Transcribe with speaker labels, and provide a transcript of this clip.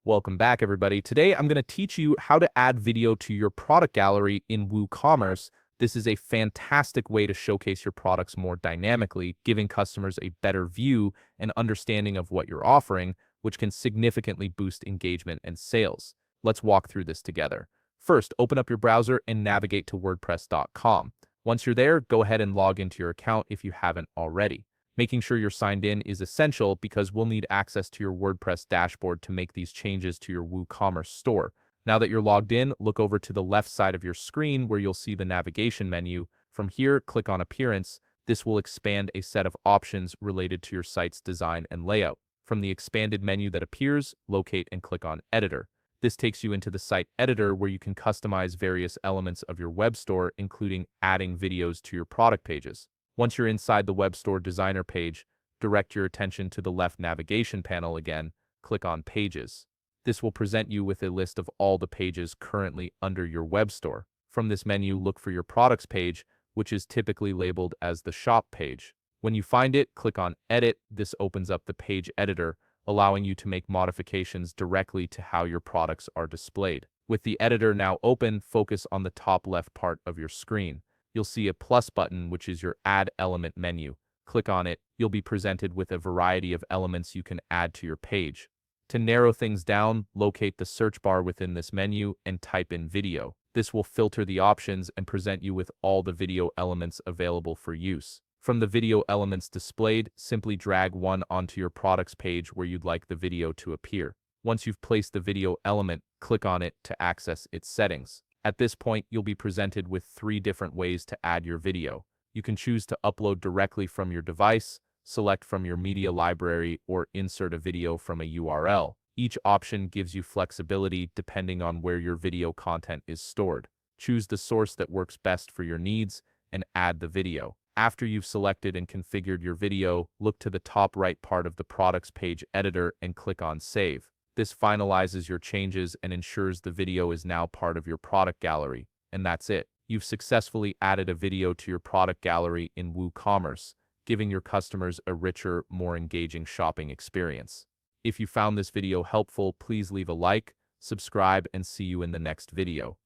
Speaker 1: Welcome back, everybody. Today, I'm going to teach you how to add video to your product gallery in WooCommerce. This is a fantastic way to showcase your products more dynamically, giving customers a better view and understanding of what you're offering, which can significantly boost engagement and sales. Let's walk through this together. First, open up your browser and navigate to WordPress.com. Once you're there, go ahead and log into your account if you haven't already. Making sure you're signed in is essential because we'll need access to your WordPress dashboard to make these changes to your WooCommerce store. Now that you're logged in, look over to the left side of your screen where you'll see the navigation menu. From here, click on Appearance. This will expand a set of options related to your site's design and layout. From the expanded menu that appears, locate and click on Editor. This takes you into the site editor where you can customize various elements of your web store, including adding videos to your product pages. Once you're inside the web store designer page, direct your attention to the left navigation panel again, click on Pages. This will present you with a list of all the pages currently under your web store. From this menu, look for your products page, which is typically labeled as the shop page. When you find it, click on Edit. This opens up the page editor, allowing you to make modifications directly to how your products are displayed. With the editor now open, focus on the top left part of your screen. You'll see a plus button, which is your Add Element menu. Click on it. You'll be presented with a variety of elements you can add to your page. To narrow things down, locate the search bar within this menu and type in video. This will filter the options and present you with all the video elements available for use. From the video elements displayed, simply drag one onto your products page where you'd like the video to appear. Once you've placed the video element, click on it to access its settings. At this point, you'll be presented with 3 different ways to add your video. You can choose to upload directly from your device, select from your media library, or insert a video from a URL. Each option gives you flexibility depending on where your video content is stored. Choose the source that works best for your needs and add the video. After you've selected and configured your video, look to the top right part of the products page editor and click on Save. This finalizes your changes and ensures the video is now part of your product gallery. And that's it. You've successfully added a video to your product gallery in WooCommerce, giving your customers a richer, more engaging shopping experience. If you found this video helpful, please leave a like, subscribe, and see you in the next video.